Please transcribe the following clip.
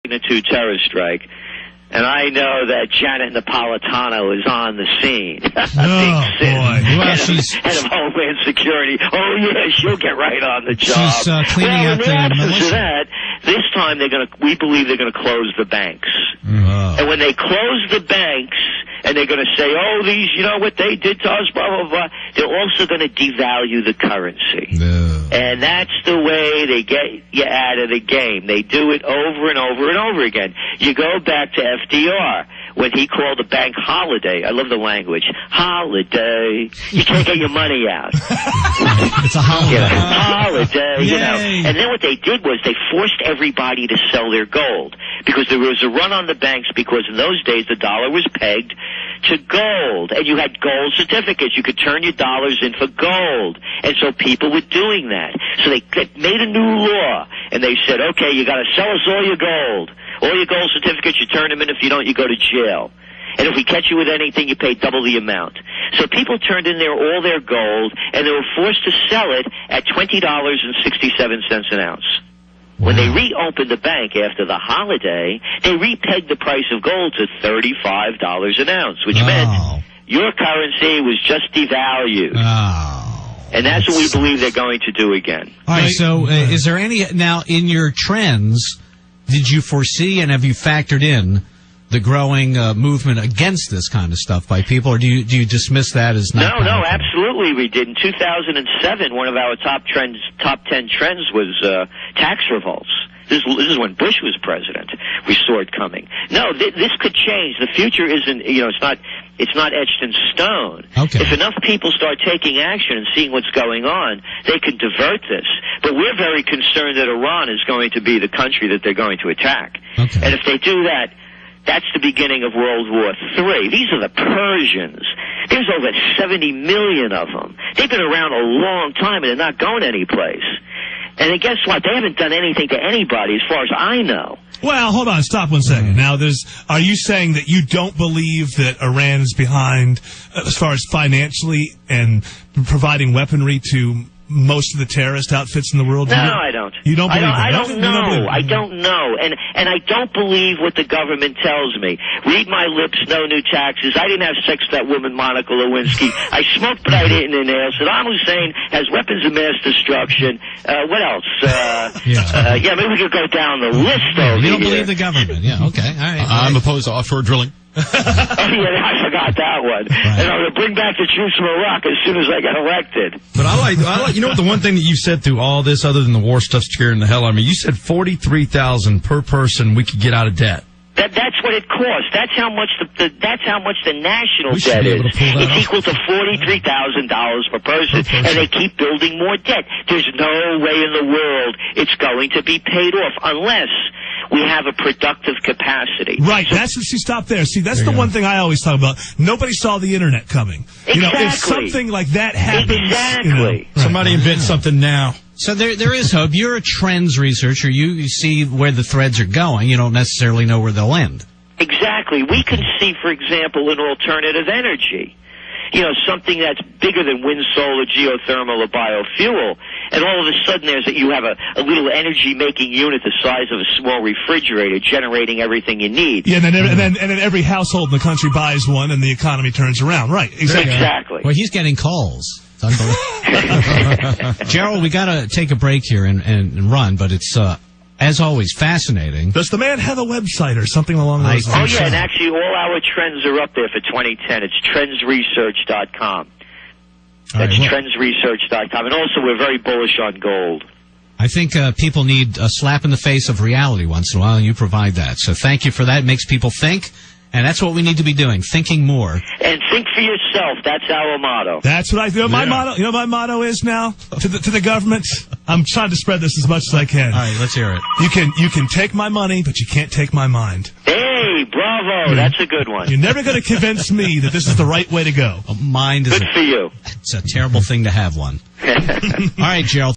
magnitude terror strike. And I know that Janet Napolitano is on the scene. Head of Homeland Security. Oh, yeah, she'll get right on the job. She's cleaning out the militia. That, this time we believe they're going to close the banks. And when they close the banks, and they're going to say, oh, these, you know what they did to us, blah, blah, blah, they're also going to devalue the currency. And that's the way they get you out of the game. They do it over and over and over again. You go back to FDR, when he called the bank holiday. I love the language. Holiday. You can't get your money out. It's a holiday. Holiday, you know. And then what they did was they forced everybody to sell their gold, because there was a run on the banks, because in those days the dollar was pegged to gold, and you had gold certificates. You could turn your dollars in for gold, and so people were doing that. So they made a new law, and they said, okay, you got to sell us all your gold certificates. You turn them in. If you don't, you go to jail. And if we catch you with anything, you pay double the amount. So people turned in all their gold, and they were forced to sell it at $20.67 an ounce. When they reopened the bank after the holiday, they repegged the price of gold to $35 an ounce, which meant your currency was just devalued. And that's what we believe they're going to do again. All right, so is there any, now in your trends, did you foresee and have you factored in the growing movement against this kind of stuff by people, or do you dismiss that as not? No, absolutely we did. In 2007, one of our top 10 trends was tax revolts. This is when Bush was president. We saw it coming. No, this could change. The future isn't, it's not etched in stone. Okay. If enough people start taking action and seeing what's going on, they can divert this. But we're very concerned that Iran is going to be the country that they're going to attack. Okay. And if they do that, that's the beginning of World War III. These are the Persians. There's over 70 million of them. They've been around a long time, and they're not going anyplace. And guess what? They haven't done anything to anybody, as far as I know. Well, hold on. Stop 1 second. Now, are you saying that you don't believe that Iran is behind, as far as financially and providing weaponry to most of the terrorist outfits in the world? No, I don't. You don't believe that? I don't know. I don't know. And I don't believe what the government tells me. Read my lips, no new taxes. I didn't have sex with that woman, Monica Lewinsky. I smoked, but I didn't inhale. Saddam Hussein has weapons of mass destruction. What else? Maybe we could go down the list over You don't believe the government. Yeah, okay. All right. I'm opposed to offshore drilling. I forgot that one. Right. And I'm going to bring back the troops from Iraq as soon as I get elected. But I like, you know what, the one thing that you said through all this, other than the war stuff scaring the hell out of me, you said $43,000 per person we could get out of debt. That's what it costs. That's how much the national debt is. It's equal to $43,000 per person, and they keep building more debt. There's no way in the world it's going to be paid off unless we have a productive capacity. Right. Stop there. See, that's the one thing I always talk about. Nobody saw the internet coming. Exactly. If something like that happens, somebody invent something now. So there is hope. You're a trends researcher. You see where the threads are going. You don't necessarily know where they'll end. Exactly. We can see, for example, an alternative energy. Something that's bigger than wind, solar, geothermal, or biofuel. And all of a sudden you have a little energy-making unit the size of a small refrigerator generating everything you need. Yeah, and then every household in the country buys one, and the economy turns around. Right, exactly. Well, he's getting calls. Gerald, we got to take a break here and run, but it's, as always, fascinating. Does the man have a website or something along those lines? Oh, yeah, and actually all our trends are up there for 2010. It's trendsresearch.com. That's trendsresearch.com. And also, we're very bullish on gold. I think people need a slap in the face of reality once in a while, and you provide that. So thank you for that. It makes people think. And that's what we need to be doing, thinking more. And think for yourself. That's our motto. That's what I feel. My motto. You know what my motto is now to the government. I'm trying to spread this as much as I can. All right, let's hear it. You can take my money, but you can't take my mind. Hey, bravo! That's a good one. You're never going to convince me that this is the right way to go. Mind is good for you. It's a terrible thing to have one. All right, Gerald.